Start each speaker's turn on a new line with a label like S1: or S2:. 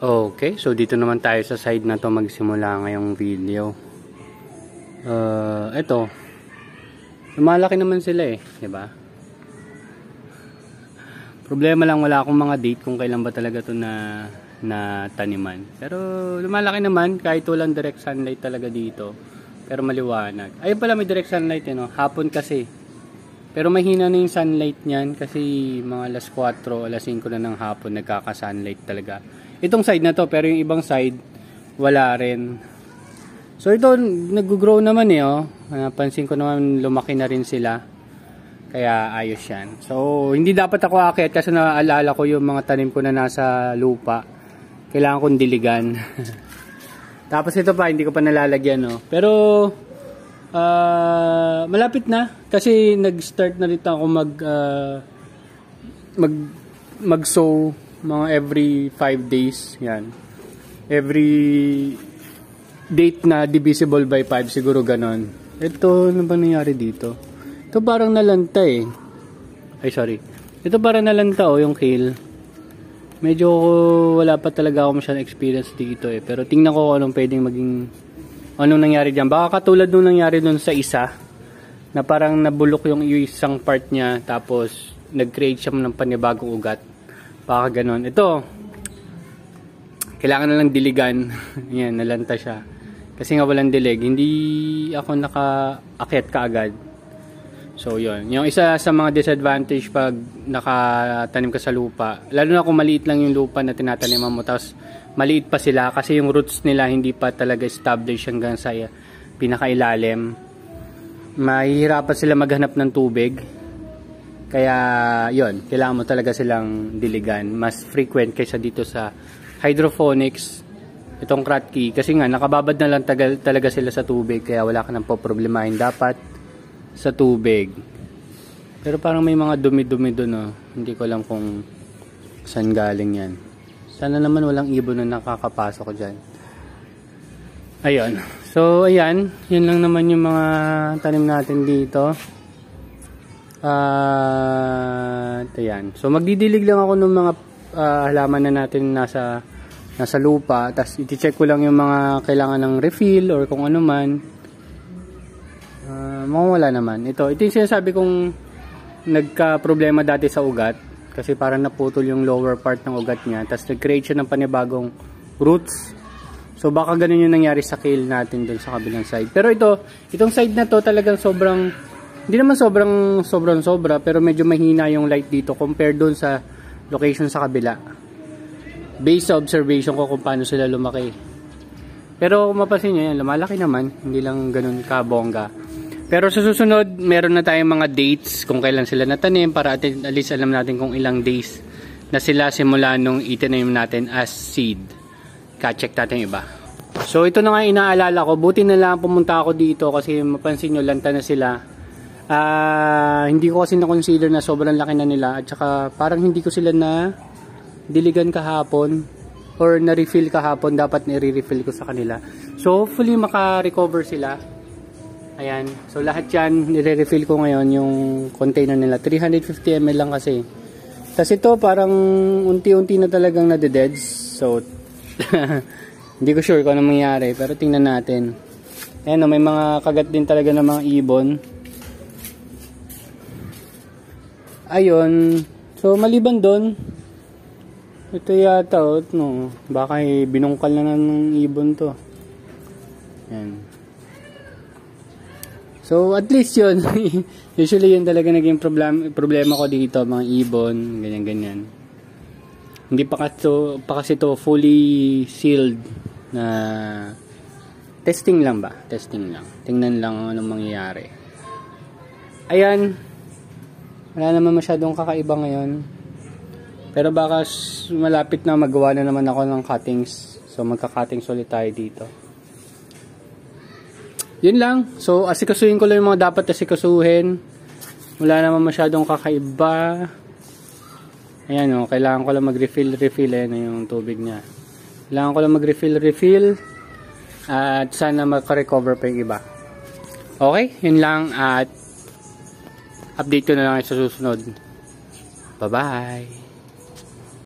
S1: Okay, so dito naman tayo sa side na to magsimula ngayong video. Ito. Lumalaki naman sila eh, 'di ba? Problema lang wala akong mga date kung kailan ba talaga to na taniman. Pero lumalaki naman kahit walang direct sunlight talaga dito. Pero maliwanag. Ayun pala may direct sunlight eh, no? Hapon kasi. Pero mahina na yung sunlight niyan kasi mga alas 4, alas 5 na ng hapon nagkaka-sunlight talaga. Itong side na to, pero yung ibang side wala rin. So ito nag-grow naman eh, oh. Napansin ko naman lumaki na rin sila. Kaya ayos yan. So hindi dapat ako aakyat kasi naaalala ko yung mga tanim ko na nasa lupa. Kailangan kong diligan. Tapos ito pa, hindi ko pa nalalagyan, no. Pero malapit na kasi nag-start na rin ako mag-sow mga every 5 days. Yan. Every date na divisible by 5 siguro ganon. Ito, ano ba nangyari dito? Ito parang nalanta eh. Ay sorry. Ito parang nalanta oh, yung kale. Medyo wala pa talaga ako masyadong experience dito eh. Pero tingnan ko anong pwedeng maging, anong nangyari dyan. Baka katulad nung nangyari dun sa isa, na parang nabulok yung isang part niya, tapos nag-create siya ng panibagong ugat. Baka ganon. Ito, kailangan na lang diligan. Yan, nalanta siya. Kasi nga walang dilig, hindi ako naka-akyat kaagad. So yun, yung isa sa mga disadvantage pag nakatanim ka sa lupa, lalo na kung maliit lang yung lupa na tinataniman mo, tapos maliit pa sila kasi yung roots nila hindi pa talaga established hanggang sa pinakailalim. Mahihirapan sila maghanap ng tubig. Kaya yun, kailangan mo talaga silang diligan. Mas frequent kaysa dito sa hydroponics, itong Kratky. Kasi nga, nakababad na lang talaga sila sa tubig. Kaya wala ka nang poproblemahin dapat sa tubig. Pero parang may mga dumi-dumi doon. Oh. Hindi ko alam kung saan galing yan. Sana naman walang ibon na nakakapasok dyan. Ayun. So, ayan. Yun lang naman yung mga tanim natin dito. Ayan. So magdidilig lang ako ng mga halaman na natin nasa lupa, tapos i-check ko lang yung mga kailangan ng refill or kung ano man. Wala naman. Ito yung sinasabi kong nagka-problema dati sa ugat kasi parang naputol yung lower part ng ugat niya, tapos nag-create siya ng panibagong roots. So baka ganun yung nangyari sa kale natin dun sa kabilang side. Pero itong side na to talagang hindi naman sobra, pero medyo mahina yung light dito compared doon sa location sa kabila. Based sa observation ko kung paano sila lumaki. Pero kung mapasin nyo yan, lumalaki naman. Hindi lang ganun kabongga. Pero sa susunod, meron na tayong mga dates kung kailan sila natanim para at least alam natin kung ilang days na sila simula nung itinanim natin as seed. Ka-check natin iba. So ito na nga inaalala ko. Buti na lang pumunta ako dito kasi mapansin nyo, lanta na sila. Hindi ko kasi na-consider na sobrang laki na nila at saka parang hindi ko sila na diligan kahapon or na-refill kahapon, dapat na-refill ko sa kanila. So hopefully maka-recover sila. Ayan, so lahat yan nire-refill ko ngayon yung container nila. 350 ml lang kasi. Tapos ito parang unti-unti na talagang nade-deads. So hindi ko sure kung ano mangyari pero tingnan natin. Ayan, may mga kagat din talaga ng mga ibon. Ayun. So maliban doon, ito yata no, baka binungkal na ng ibon to. Yan. So at least yun. Usually yun talaga naging problema ko dito, mga ibon, ganyan. Hindi pa kasi to fully sealed na testing lang ba? Testing lang. Tingnan lang anong mangyayari. Ayan. Wala naman masyadong kakaiba ngayon. Pero baka malapit na magawa na naman ako ng cuttings. So magka-cuttings ulit tayo dito. Yun lang. So asikasuhin ko lang yung mga dapat asikasuhin. Wala naman masyadong kakaiba. Ayan o. Kailangan ko lang mag-refill. Ayan yung tubig niya. Kailangan ko lang mag-refill. At sana maka-recover pa yung iba. Okay? Yun lang. At update ko na lang sa susunod. Bye-bye!